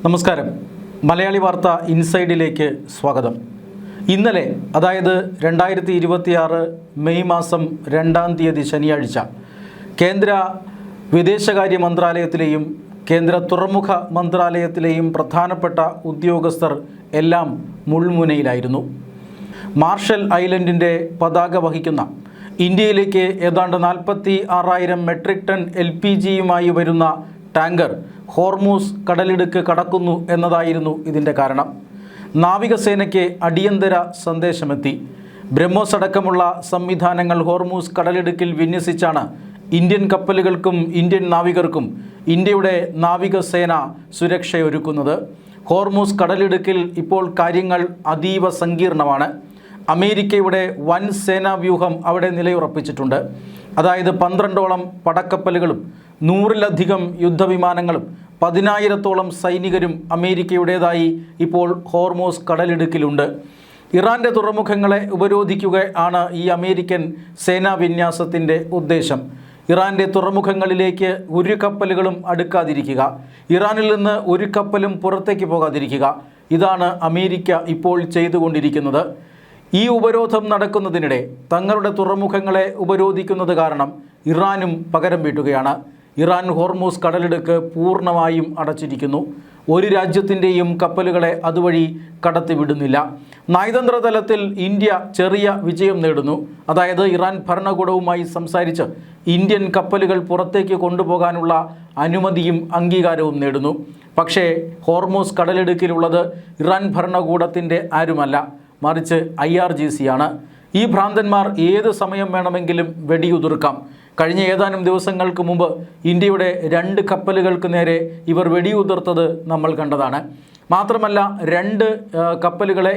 നമസ്കാരം. മലയാളി വാർത്ത ഇൻസൈഡിലേക്ക് സ്വാഗതം. ഇന്നലെ, അതായത് 2026 മെയ് മാസം 2-ാം തീയതി ശനിയാഴ്ച, കേന്ദ്ര വിദേശകാര്യ മന്ത്രാലയത്തിലെയും കേന്ദ്ര തുറമുഖ മന്ത്രാലയത്തിലെയും പ്രധാനപ്പെട്ട ഉദ്യോഗസ്ഥർ എല്ലാം മുൾമുനയിലായിരുന്നു. മാർഷൽ ഐലൻഡിൻ്റെ പതാക വഹിക്കുന്ന ഇന്ത്യയിലേക്ക് ഏതാണ്ട് 46,000 മെട്രിക് ടൺ LPGയുമായി വരുന്ന ടാങ്കർ ഹോർമൂസ് കടലിടുക്ക് കടക്കുന്നു എന്നതായിരുന്നു ഇതിൻ്റെ കാരണം. നാവികസേനയ്ക്ക് അടിയന്തര സന്ദേശമെത്തി. ബ്രഹ്മോസ് അടക്കമുള്ള സംവിധാനങ്ങൾ ഹോർമൂസ് കടലിടുക്കിൽ വിന്യസിച്ചാണ് ഇന്ത്യൻ കപ്പലുകൾക്കും ഇന്ത്യൻ നാവികർക്കും ഇന്ത്യയുടെ നാവികസേന സുരക്ഷയൊരുക്കുന്നത്. ഹോർമൂസ് കടലിടുക്കിൽ ഇപ്പോൾ കാര്യങ്ങൾ അതീവ സങ്കീർണമാണ്. അമേരിക്കയുടെ വൻ സേനാവ്യൂഹം അവിടെ നിലയുറപ്പിച്ചിട്ടുണ്ട്. അതായത് 12ഓളം പടക്കപ്പലുകളും 100-ലധികം യുദ്ധവിമാനങ്ങളും 10,000-ഓളം സൈനികരും അമേരിക്കയുടേതായി ഇപ്പോൾ ഹോർമൂസ് കടലിടുക്കിലുണ്ട്. ഇറാൻ്റെ തുറമുഖങ്ങളെ ഉപരോധിക്കുക ആണ് ഈ അമേരിക്കൻ സേനാവിന്യാസത്തിൻ്റെ ഉദ്ദേശം. ഇറാൻ്റെ തുറമുഖങ്ങളിലേക്ക് ഒരു കപ്പലുകളും അടുക്കാതിരിക്കുക, ഇറാനിൽ നിന്ന് ഒരു കപ്പലും പുറത്തേക്ക് പോകാതിരിക്കുക, ഇതാണ് അമേരിക്ക ഇപ്പോൾ ചെയ്തുകൊണ്ടിരിക്കുന്നത്. ഈ ഉപരോധം നടക്കുന്നതിനിടെ തങ്ങളുടെ തുറമുഖങ്ങളെ ഉപരോധിക്കുന്നത് കാരണം ഇറാനും പകരം വീട്ടുകയാണ്. ഇറാൻ ഹോർമൂസ് കടലിടുക്ക് പൂർണ്ണമായും അടച്ചിരിക്കുന്നു. ഒരു രാജ്യത്തിൻ്റെയും കപ്പലുകളെ അതുവഴി കടത്തിവിടുന്നില്ല. നയതന്ത്ര തലത്തിൽ ഇന്ത്യ ചെറിയ വിജയം നേടുന്നു. അതായത് ഇറാൻ ഭരണകൂടവുമായി സംസാരിച്ച് ഇന്ത്യൻ കപ്പലുകൾ പുറത്തേക്ക് കൊണ്ടുപോകാനുള്ള അനുമതിയും അംഗീകാരവും നേടുന്നു. പക്ഷേ ഹോർമൂസ് കടലിടുക്കിലുള്ളത് ഇറാൻ ഭരണകൂടത്തിൻ്റെ ആരുമല്ല, മറിച്ച് IRGC ആണ്. ഈ ഭ്രാന്തന്മാർ ഏത് സമയം വേണമെങ്കിലും വെടിയുതിർക്കാം. കഴിഞ്ഞ ഏതാനും ദിവസങ്ങൾക്ക് മുമ്പ് ഇന്ത്യയുടെ 2 കപ്പലുകൾക്ക് നേരെ ഇവർ വെടിയുതിർത്തത് നമ്മൾ കണ്ടതാണ്. മാത്രമല്ല 2 കപ്പലുകളെ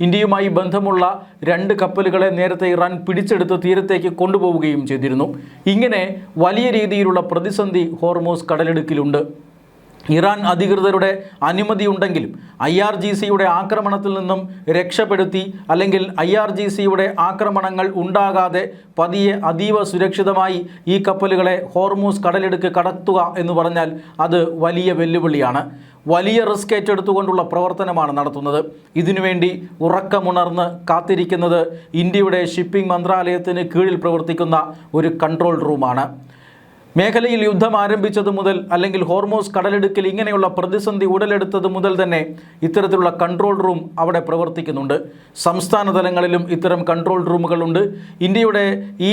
ഇന്ത്യയുമായി ബന്ധമുള്ള 2 കപ്പലുകളെ നേരത്തെ ഇറാൻ പിടിച്ചെടുത്ത് തീരത്തേക്ക് കൊണ്ടുപോവുകയും ചെയ്തിരുന്നു. ഇങ്ങനെ വലിയ രീതിയിലുള്ള പ്രതിസന്ധി ഹോർമൂസ് കടലിടുക്കിലുണ്ട്. ഇറാൻ അധികൃതരുടെ അനുമതിയുണ്ടെങ്കിലും IRGCയുടെ ആക്രമണത്തിൽ നിന്നും രക്ഷപ്പെടുത്തി, അല്ലെങ്കിൽ IRGCയുടെ ആക്രമണങ്ങൾ ഉണ്ടാകാതെ പതിയെ അതീവ സുരക്ഷിതമായി ഈ കപ്പലുകളെ ഹോർമൂസ് കടലിടുക്ക് കടത്തുക എന്ന് പറഞ്ഞാൽ അത് വലിയ വെല്ലുവിളിയാണ്. വലിയ റിസ്ക് ഏറ്റെടുത്തുകൊണ്ടുള്ള പ്രവർത്തനമാണ് നടത്തുന്നത്. ഇതിനുവേണ്ടി ഉറക്കമുണർന്ന് കാത്തിരിക്കുന്നത് ഇന്ത്യയുടെ ഷിപ്പിംഗ് മന്ത്രാലയത്തിന് കീഴിൽ പ്രവർത്തിക്കുന്ന ഒരു കൺട്രോൾ റൂമാണ്. മേഖലയിൽ യുദ്ധം ആരംഭിച്ചത് മുതൽ, അല്ലെങ്കിൽ ഹോർമൂസ് കടലിടുക്കിൽ ഇങ്ങനെയുള്ള പ്രതിസന്ധി ഉടലെടുത്തത് മുതൽ തന്നെ ഇത്തരത്തിലുള്ള കൺട്രോൾ റൂം അവിടെ പ്രവർത്തിക്കുന്നുണ്ട്. സംസ്ഥാന തലങ്ങളിലും ഇത്തരം കൺട്രോൾ റൂമുകളുണ്ട്. ഇന്ത്യയുടെ ഈ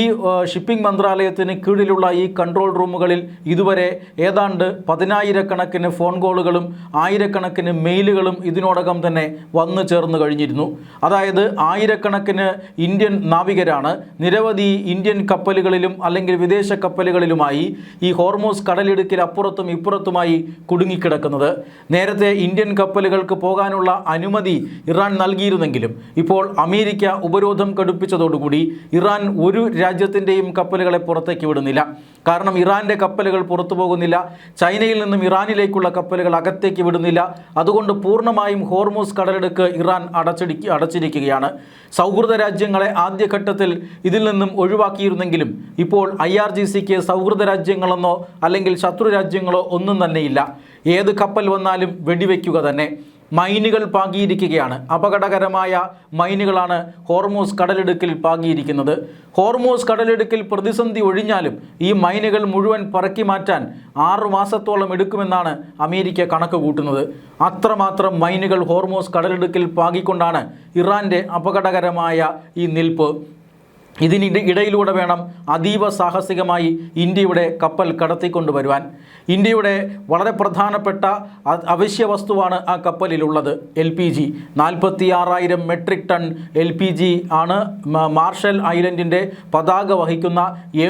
ഷിപ്പിംഗ് മന്ത്രാലയത്തിന് കീഴിലുള്ള ഈ കൺട്രോൾ റൂമുകളിൽ ഇതുവരെ ഏതാണ്ട് 10,000-കണക്കിന് ഫോൺ കോളുകളും 1000-കണക്കിന് മെയിലുകളും ഇതിനോടകം തന്നെ വന്നു ചേർന്ന് കഴിഞ്ഞിരുന്നു. അതായത് 1000-കണക്കിന് ഇന്ത്യൻ നാവികരാണ് നിരവധി ഇന്ത്യൻ കപ്പലുകളിലും അല്ലെങ്കിൽ വിദേശ കപ്പലുകളിലുമായി ഈ ഹോർമൂസ് കടലിടുക്കിൽ അപ്പുറത്തും ഇപ്പുറത്തുമായി കുടുങ്ങിക്കിടക്കുന്നത്. നേരത്തെ ഇന്ത്യൻ കപ്പലുകൾക്ക് പോകാനുള്ള അനുമതി ഇറാൻ നൽകിയിരുന്നെങ്കിലും ഇപ്പോൾ അമേരിക്ക ഉപരോധം കടുപ്പിച്ചതോടുകൂടി ഇറാൻ ഒരു രാജ്യത്തിൻ്റെയും കപ്പലുകളെ പുറത്തേക്ക് വിടുന്നില്ല. കാരണം ഇറാൻ്റെ കപ്പലുകൾ പുറത്തു പോകുന്നില്ല, ചൈനയിൽ നിന്നും ഇറാനിലേക്കുള്ള കപ്പലുകൾ അകത്തേക്ക് വിടുന്നില്ല. അതുകൊണ്ട് പൂർണ്ണമായും ഹോർമൂസ് കടലിടുക്ക് ഇറാൻ അടച്ചിരിക്കുകയാണ്. സൗഹൃദ രാജ്യങ്ങളെ ആദ്യഘട്ടത്തിൽ ഇതിൽ നിന്നും ഒഴിവാക്കിയിരുന്നെങ്കിലും ഇപ്പോൾ IRGCക്ക് സൗഹൃദ രാജ്യങ്ങളെന്നോ അല്ലെങ്കിൽ ശത്രു രാജ്യങ്ങളോ ഒന്നും തന്നെയില്ല. ഏത് കപ്പൽ വന്നാലും വെടിവെക്കുക തന്നെ. മൈനുകൾ പാകിയിരിക്കുകയാണ്. അപകടകരമായ മൈനുകളാണ് ഹോർമൂസ് കടലിടുക്കിൽ പാകിയിരിക്കുന്നത്. ഹോർമൂസ് കടലിടുക്കിൽ പ്രതിസന്ധി ഒഴിഞ്ഞാലും ഈ മൈനുകൾ മുഴുവൻ പറക്കി മാറ്റാൻ 6 മാസത്തോളം എടുക്കുമെന്നാണ് അമേരിക്ക കണക്ക് കൂട്ടുന്നത്. അത്രമാത്രം മൈനുകൾ ഹോർമൂസ് കടലിടുക്കിൽ പാകിക്കൊണ്ടാണ് ഇറാൻ്റെ അപകടകരമായ ഈ നിൽപ്പ്. ഇതിനിടയിലൂടെ വേണം അതീവ സാഹസികമായി ഇന്ത്യയുടെ കപ്പൽ കടത്തിക്കൊണ്ടുവരുവാൻ. ഇന്ത്യയുടെ വളരെ പ്രധാനപ്പെട്ട അവശ്യ വസ്തുവാണ് ആ കപ്പലിലുള്ളത്, LPG. 46,000 മെട്രിക് ടൺ LPG ആണ് മാർഷൽ ഐലൻഡിൻ്റെ പതാക വഹിക്കുന്ന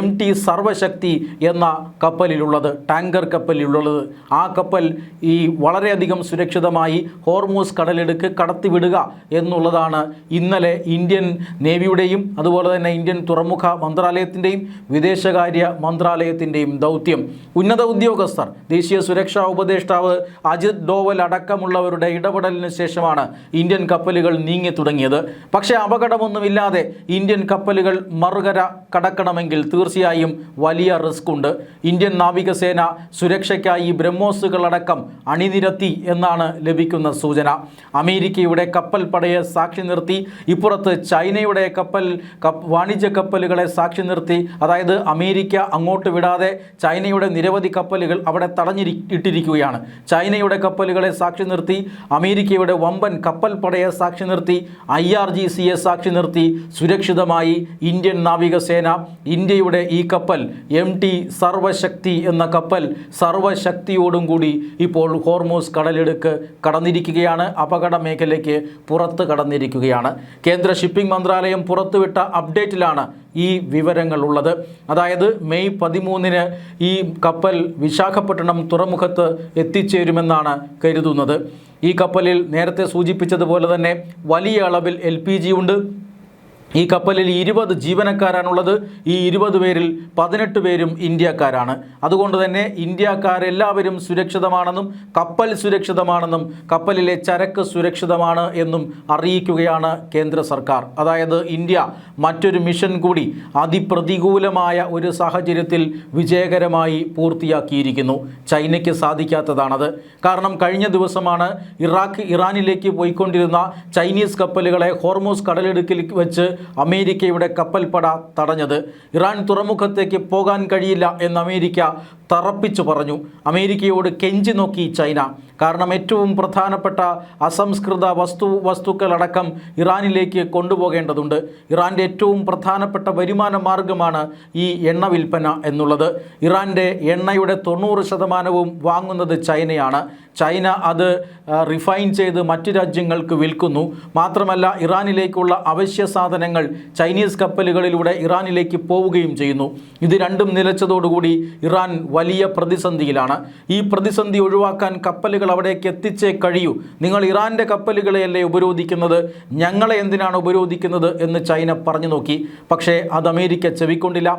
MT സർവശക്തി എന്ന കപ്പലിലുള്ളത്, ടാങ്കർ കപ്പലിലുള്ളത്. ആ കപ്പൽ ഈ വളരെയധികം സുരക്ഷിതമായി ഹോർമൂസ് കടലിടുക്ക് കടത്തിവിടുക എന്നുള്ളതാണ് ഇന്നലെ ഇന്ത്യൻ നേവിയുടെയും അതുപോലെ തന്നെ ഇന്ത്യൻ തുറമുഖ മന്ത്രാലയത്തിൻ്റെയും വിദേശകാര്യ മന്ത്രാലയത്തിൻ്റെയും ദൗത്യം. ഉന്നത ഉദ്യോഗസ്ഥർ, ദേശീയ സുരക്ഷാ ഉപദേഷ്ടാവ് അജിത് ഡോവൽ അടക്കമുള്ളവരുടെ ഇടപെടലിന് ശേഷമാണ് ഇന്ത്യൻ കപ്പലുകൾ നീങ്ങി തുടങ്ങിയത്. പക്ഷേ അപകടമൊന്നുമില്ലാതെ ഇന്ത്യൻ കപ്പലുകൾ മറുകര കടക്കണമെങ്കിൽ തീർച്ചയായും വലിയ റിസ്ക് ഉണ്ട്. ഇന്ത്യൻ നാവികസേന സുരക്ഷയ്ക്കായി ബ്രഹ്മോസുകളടക്കം അണിനിരത്തി എന്നാണ് ലഭിക്കുന്ന സൂചന. അമേരിക്കയുടെ കപ്പൽ പടയെ സാക്ഷി നിർത്തി ഇപ്പുറത്ത് ചൈനയുടെ വാണിജ്യ കപ്പലുകളെ സാക്ഷി നിർത്തി, അതായത് അമേരിക്ക അങ്ങോട്ട് വിടാതെ ചൈനയുടെ നിരവധി കപ്പലുകൾ അവിടെ തടഞ്ഞിട്ടിരിക്കുകയാണ്. ചൈനയുടെ കപ്പലുകളെ സാക്ഷി നിർത്തി, അമേരിക്കയുടെ വമ്പൻ കപ്പൽ പടയെ സാക്ഷി നിർത്തി, IRGCയെ സാക്ഷി നിർത്തി സുരക്ഷിതമായി ഇന്ത്യൻ നാവികസേന ഇന്ത്യയുടെ ഈ കപ്പൽ MT സർവശക്തി എന്ന കപ്പൽ സർവശക്തിയോടും കൂടി ഇപ്പോൾ ഹോർമൂസ് കടലിടുക്ക് കടന്നിരിക്കുകയാണ്. അപകട മേഖലയ്ക്ക് പുറത്ത് കടന്നിരിക്കുകയാണ്. കേന്ദ്ര ഷിപ്പിംഗ് മന്ത്രാലയം പുറത്തുവിട്ട അപ്ഡേറ്റിലാണ് ഈ വിവരങ്ങൾ ഉള്ളത്. അതായത് മെയ് 13 ഈ കപ്പൽ വിശാഖപട്ടണം തുറമുഖത്ത് എത്തിച്ചേരുമെന്നാണ് കരുതുന്നത്. ഈ കപ്പലിൽ നേരത്തെ സൂചിപ്പിച്ചതുപോലെ തന്നെ വലിയ അളവിൽ LPG ഉണ്ട്. ഈ കപ്പലിൽ 20 ജീവനക്കാരാണുള്ളത്. ഈ 20 പേരിൽ 18 പേരും ഇന്ത്യക്കാരാണ്. അതുകൊണ്ട് തന്നെ ഇന്ത്യക്കാരെല്ലാവരും സുരക്ഷിതമാണെന്നും കപ്പൽ സുരക്ഷിതമാണെന്നും കപ്പലിലെ ചരക്ക് സുരക്ഷിതമാണ് എന്നും അറിയിക്കുകയാണ് കേന്ദ്ര സർക്കാർ. അതായത് ഇന്ത്യ മറ്റൊരു മിഷൻ കൂടി അതിപ്രതികൂലമായ ഒരു സാഹചര്യത്തിൽ വിജയകരമായി പൂർത്തിയാക്കിയിരിക്കുന്നു. ചൈനയ്ക്ക് സാധിക്കാത്തതാണത്. കാരണം കഴിഞ്ഞ ദിവസമാണ് ഇറാനിലേക്ക് പോയിക്കൊണ്ടിരുന്ന ചൈനീസ് കപ്പലുകളെ ഹോർമൂസ് കടലിടുക്കിൽ വെച്ച് അമേരിക്കയുടെ കപ്പൽപ്പട തടഞ്ഞത്. ഇറാൻ തുറമുഖത്തേക്ക് പോകാൻ കഴിയില്ല എന്ന് അമേരിക്ക തറപ്പിച്ചു പറഞ്ഞു. അമേരിക്കയോട് കെഞ്ചി നോക്കി ചൈന. കാരണം ഏറ്റവും പ്രധാനപ്പെട്ട അസംസ്കൃത വസ്തുക്കളടക്കം ഇറാനിലേക്ക് കൊണ്ടുപോകേണ്ടതുണ്ട്. ഇറാൻ്റെ ഏറ്റവും പ്രധാനപ്പെട്ട വരുമാന മാർഗമാണ് ഈ എണ്ണ വിൽപ്പന എന്നുള്ളത്. ഇറാൻ്റെ എണ്ണയുടെ 90% വാങ്ങുന്നത് ചൈനയാണ്. ചൈന അത് റിഫൈൻ ചെയ്ത് മറ്റു രാജ്യങ്ങൾക്ക് വിൽക്കുന്നു. മാത്രമല്ല ഇറാനിലേക്കുള്ള അവശ്യ സാധനങ്ങൾ ചൈനീസ് കപ്പലുകളിലൂടെ ഇറാനിലേക്ക് പോവുകയും ചെയ്യുന്നു. ഇത് രണ്ടും നിലച്ചതോടുകൂടി ഇറാൻ വലിയ പ്രതിസന്ധിയിലാണ്. ഈ പ്രതിസന്ധി ഒഴിവാക്കാൻ കപ്പലുകൾ അവിടേക്ക് എത്തിച്ചേ കഴിയൂ. നിങ്ങൾ ഇറാൻ്റെ കപ്പലുകളെയല്ലേ ഉപരോധിക്കുന്നത്, ഞങ്ങളെ എന്തിനാണ് ഉപരോധിക്കുന്നത് എന്ന് ചൈന പറഞ്ഞു നോക്കി. പക്ഷേ അത് അമേരിക്ക ചെവിക്കൊണ്ടില്ല.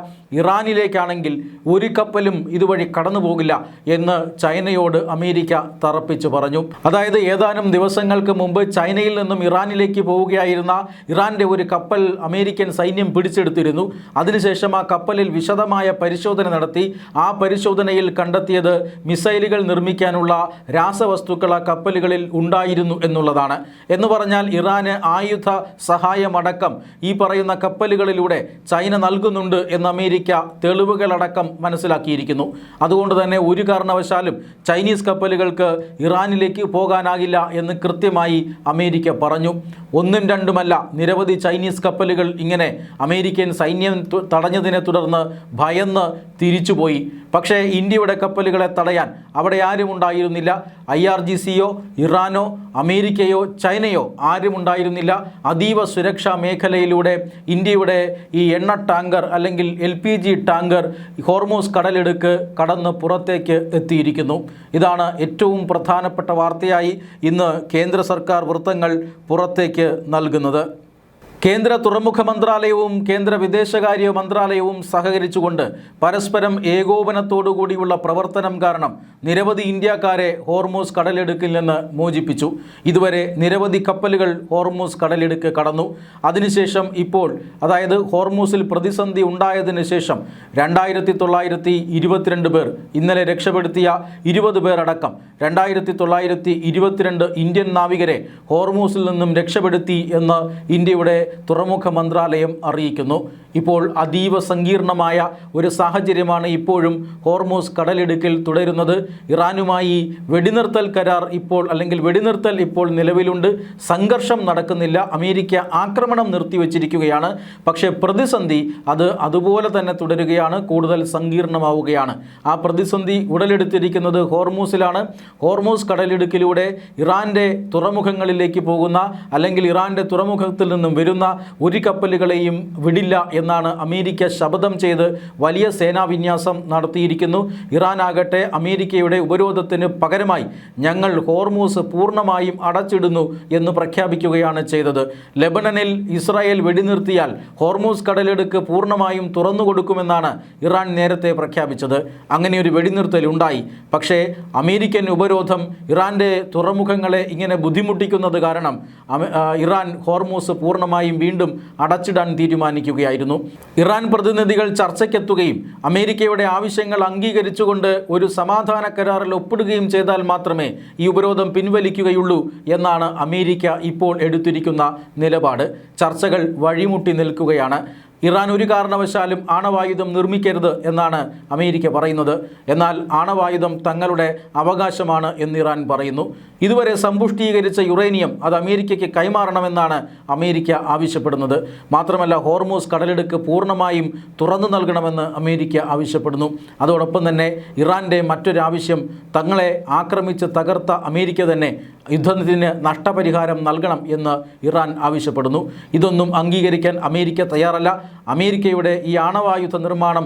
ഇറാനിലേക്കാണെങ്കിൽ ഒരു കപ്പലും ഇതുവഴി കടന്നു പോകില്ല എന്ന് ചൈനയോട് അമേരിക്ക തറപ്പിച്ചു പറഞ്ഞു. അതായത് ഏതാനും ദിവസങ്ങൾക്ക് മുമ്പ് ചൈനയിൽ നിന്നും ഇറാനിലേക്ക് പോവുകയായിരുന്ന ഇറാൻ്റെ ഒരു കപ്പൽ അമേരിക്കൻ സൈന്യം പിടിച്ചെടുത്തിരുന്നു. അതിനുശേഷം ആ കപ്പലിൽ വിശദമായ പരിശോധന നടത്തി. ആ പരിശോധനയിൽ കണ്ടെത്തിയത് മിസൈലുകൾ നിർമ്മിക്കാനുള്ള രാസവസ്തുക്കൾ ആ കപ്പലുകളിൽ ഉണ്ടായിരുന്നു എന്നുള്ളതാണ്. എന്ന് പറഞ്ഞാൽ ഇറാന് ആയുധ സഹായമടക്കം ഈ പറയുന്ന കപ്പലുകളിലൂടെ ചൈന നൽകുന്നുണ്ട് എന്ന് അമേരിക്ക തെളിവുകളടക്കം മനസ്സിലാക്കിയിരിക്കുന്നു. അതുകൊണ്ട് തന്നെ ഒരു കാരണവശാലും ചൈനീസ് കപ്പലുകൾക്ക് ഇറാനിലേക്ക് പോകാനാകില്ല എന്ന് കൃത്യമായി അമേരിക്ക പറഞ്ഞു. ഒന്നും രണ്ടുമല്ല, നിരവധി ചൈനീസ് കപ്പലുകൾ ഇങ്ങനെ അമേരിക്കൻ സൈന്യം തടഞ്ഞതിനെ തുടർന്ന് ഭയന്ന് തിരിച്ചുപോയി. പക്ഷേ ഇന്ത്യയുടെ കപ്പലുകളെ തടയാൻ അവിടെ ആരും ഉണ്ടായിരുന്നില്ല. IRGCയോ ഇറാനോ അമേരിക്കയോ ചൈനയോ ആരും ഉണ്ടായിരുന്നില്ല. അതീവ സുരക്ഷാ മേഖലയിലൂടെ ഇന്ത്യയുടെ ഈ എണ്ണ ടാങ്കർ അല്ലെങ്കിൽ LPG ടാങ്കർ ഹോർമൂസ് കടലിടുക്ക് കടന്ന് പുറത്തേക്ക് എത്തിയിരിക്കുന്നു. ഇതാണ് ഏറ്റവും പ്രധാനപ്പെട്ട വാർത്തയായി ഇന്ന് കേന്ദ്ര സർക്കാർ വൃത്തങ്ങൾ പുറത്തേക്ക് നൽകുന്നത്. കേന്ദ്ര തുറമുഖ മന്ത്രാലയവും കേന്ദ്ര വിദേശകാര്യ മന്ത്രാലയവും സഹകരിച്ചുകൊണ്ട് പരസ്പരം ഏകോപനത്തോടുകൂടിയുള്ള പ്രവർത്തനം കാരണം നിരവധി ഇന്ത്യക്കാരെ ഹോർമൂസ് കടലിടുക്കിൽ നിന്ന് മോചിപ്പിച്ചു. ഇതുവരെ നിരവധി കപ്പലുകൾ ഹോർമൂസ് കടലിടുക്ക് കടന്നു. അതിനുശേഷം ഇപ്പോൾ, അതായത് ഹോർമൂസിൽ പ്രതിസന്ധി ഉണ്ടായതിനു ശേഷം 2922 പേർ, ഇന്നലെ രക്ഷപ്പെടുത്തിയ 20 പേർ അടക്കം 2922 ഇന്ത്യൻ നാവികരെ ഹോർമൂസിൽ നിന്നും രക്ഷപ്പെടുത്തി എന്ന് ഇന്ത്യയുടെ തുറമുഖ മന്ത്രാലയം അറിയിക്കുന്നു. ഇപ്പോൾ അതീവ സങ്കീർണമായ ഒരു സാഹചര്യമാണ് ഇപ്പോഴും ഹോർമൂസ് കടലിടുക്കിൽ തുടരുന്നത്. ഇറാനുമായി വെടിനിർത്തൽ കരാർ വെടിനിർത്തൽ ഇപ്പോൾ നിലവിലുണ്ട്. സംഘർഷം നടക്കുന്നില്ല. അമേരിക്ക ആക്രമണം നിർത്തിവെച്ചിരിക്കുകയാണ്. പക്ഷേ പ്രതിസന്ധി അതുപോലെ തന്നെ തുടരുകയാണ്, കൂടുതൽ സങ്കീർണമാവുകയാണ്. ആ പ്രതിസന്ധി ഉടലെടുത്തിരിക്കുന്നത് ഹോർമൂസിലാണ്. ഹോർമൂസ് കടലിടുക്കിലൂടെ ഇറാൻ്റെ തുറമുഖങ്ങളിലേക്ക് പോകുന്ന അല്ലെങ്കിൽ ഇറാൻ്റെ തുറമുഖത്തിൽ നിന്നും വരുന്ന ഒരു കപ്പലുകളെയും വിടില്ല എന്നാണ് അമേരിക്ക ശപഥം ചെയ്ത് വലിയ സേനാവിന്യാസം നടത്തിയിരിക്കുന്നു. ഇറാൻ ആകട്ടെ അമേരിക്കയുടെ ഉപരോധത്തിന് പകരമായി ഞങ്ങൾ ഹോർമൂസ് പൂർണ്ണമായും അടച്ചിടുന്നു എന്ന് പ്രഖ്യാപിക്കുകയാണ് ചെയ്തത്. ലെബനനിൽ ഇസ്രായേൽ വെടിനിർത്തിയാൽ ഹോർമൂസ് കടലിടുക്ക് പൂർണ്ണമായും തുറന്നുകൊടുക്കുമെന്നാണ് ഇറാൻ നേരത്തെ പ്രഖ്യാപിച്ചത്. അങ്ങനെ ഒരു വെടിനിർത്തൽ ഉണ്ടായി. പക്ഷേ അമേരിക്കൻ ഉപരോധം ഇറാൻ്റെ തുറമുഖങ്ങളെ ഇങ്ങനെ ബുദ്ധിമുട്ടിക്കുന്നത് കാരണം ഇറാൻ ഹോർമൂസ് പൂർണ്ണമായും വീണ്ടും അടച്ചിടാൻ തീരുമാനിക്കുകയായിരുന്നു. ഇറാൻ പ്രതിനിധികൾ ചർച്ചയ്ക്കെത്തുകയും അമേരിക്കയുടെ ആവശ്യങ്ങൾ അംഗീകരിച്ചുകൊണ്ട് ഒരു സമാധാന കരാറിൽ ഒപ്പിടുകയും ചെയ്താൽ മാത്രമേ ഈ ഉപരോധം പിൻവലിക്കുകയുള്ളൂ എന്നാണ് അമേരിക്ക ഇപ്പോൾ എടുത്തിരിക്കുന്ന നിലപാട്. ചർച്ചകൾ വഴിമുട്ടി നിൽക്കുകയാണ്. ഇറാൻ ഒരു കാരണവശാലും ആണവായുധം നിർമ്മിക്കരുത് എന്നാണ് അമേരിക്ക പറയുന്നത്. എന്നാൽ ആണവായുധം തങ്ങളുടെ അവകാശമാണ് എന്ന് ഇറാൻ പറയുന്നു. ഇതുവരെ സമ്പുഷ്ടീകരിച്ച യുറേനിയം അത് അമേരിക്കയ്ക്ക് കൈമാറണമെന്നാണ് അമേരിക്ക ആവശ്യപ്പെടുന്നത്. മാത്രമല്ല ഹോർമൂസ് കടലിടുക്ക് പൂർണ്ണമായും തുറന്നു നൽകണമെന്ന് അമേരിക്ക ആവശ്യപ്പെടുന്നു. അതോടൊപ്പം തന്നെ ഇറാൻ്റെ മറ്റൊരാവശ്യം തങ്ങളെ ആക്രമിച്ച് തകർത്ത അമേരിക്ക തന്നെ യുദ്ധത്തിന് നഷ്ടപരിഹാരം നൽകണം എന്ന് ഇറാൻ ആവശ്യപ്പെടുന്നു. ഇതൊന്നും അംഗീകരിക്കാൻ അമേരിക്ക തയ്യാറല്ല. അമേരിക്കയുടെ ഈ ആണവായുധ നിർമ്മാണം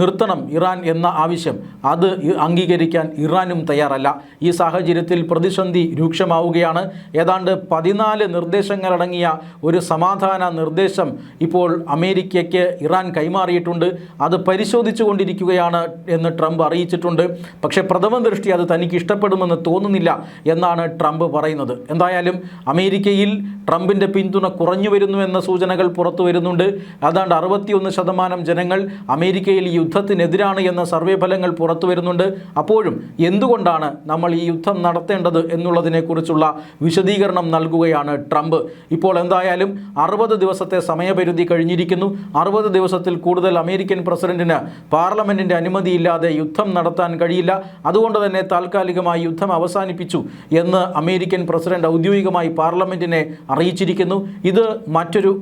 നിർത്തണം ഇറാൻ എന്ന ആവശ്യം അത് അംഗീകരിക്കാൻ ഇറാനും തയ്യാറല്ല. ഈ സാഹചര്യത്തിൽ പ്രതിസന്ധി രൂക്ഷമാവുകയാണ്. ഏതാണ്ട് 14 നിർദ്ദേശങ്ങളടങ്ങിയ ഒരു സമാധാന നിർദ്ദേശം ഇപ്പോൾ അമേരിക്കയ്ക്ക് ഇറാൻ കൈമാറിയിട്ടുണ്ട്. അത് പരിശോധിച്ചു കൊണ്ടിരിക്കുകയാണ് എന്ന് ട്രംപ് അറിയിച്ചിട്ടുണ്ട്. പക്ഷേ പ്രഥമ ദൃഷ്ടി അത് തനിക്ക് ഇഷ്ടപ്പെടുമെന്ന് തോന്നുന്നില്ല എന്നാണ് ട്രംപ് പറയുന്നത്. എന്തായാലും അമേരിക്കയിൽ ട്രംപിൻ്റെ പിന്തുണ കുറഞ്ഞു വരുന്നുവെന്ന സൂചനകൾ പുറത്തു വരുന്നുണ്ട്. ഏതാണ്ട് 61% ജനങ്ങൾ അമേരിക്കയിൽ ഈ യുദ്ധത്തിനെതിരാണ് എന്ന സർവേ ഫലങ്ങൾ പുറത്തു വരുന്നുണ്ട്. അപ്പോഴും എന്തുകൊണ്ടാണ് നമ്മൾ ഈ യുദ്ധം നടത്തേണ്ടത് എന്നുള്ളതിനെക്കുറിച്ചുള്ള വിശദീകരണം നൽകുകയാണ് ട്രംപ്. ഇപ്പോൾ എന്തായാലും 60 ദിവസത്തെ സമയപരിധി കഴിഞ്ഞിരിക്കുന്നു. 60 ദിവസത്തിൽ കൂടുതൽ അമേരിക്കൻ പ്രസിഡന്റിന് പാർലമെന്റിൻ്റെ അനുമതിയില്ലാതെ യുദ്ധം നടത്താൻ കഴിയില്ല. അതുകൊണ്ട് തന്നെ താൽക്കാലികമായി യുദ്ധം അവസാനിപ്പിച്ചു എന്ന് അമേരിക്കൻ പ്രസിഡന്റ് ഔദ്യോഗികമായി പാർലമെന്റിനെ അറിയിച്ചിരിക്കുന്നു. ഇത് മറ്റൊരു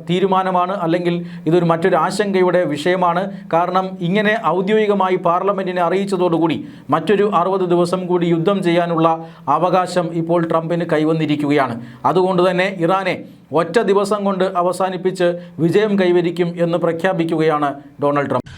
തീരുമാനമാണ്, അല്ലെങ്കിൽ ഇതൊരു മറ്റൊരു ആശങ്കയുടെ വിഷയമാണ്. കാരണം ഇങ്ങനെ ഔദ്യോഗികമായി പാർലമെന്റിനെ അറിയിച്ചതോടുകൂടി മറ്റൊരു 60 ദിവസം കൂടി യുദ്ധം ചെയ്യാനുള്ള അവകാശം ഇപ്പോൾ ട്രംപിന് കൈവന്നിരിക്കുകയാണ്. അതുകൊണ്ട് തന്നെ ഇറാനെ ഒറ്റ ദിവസം കൊണ്ട് അവസാനിപ്പിച്ച് വിജയം കൈവരിക്കും എന്ന് പ്രഖ്യാപിക്കുകയാണ് ഡൊണാൾഡ് ട്രംപ്.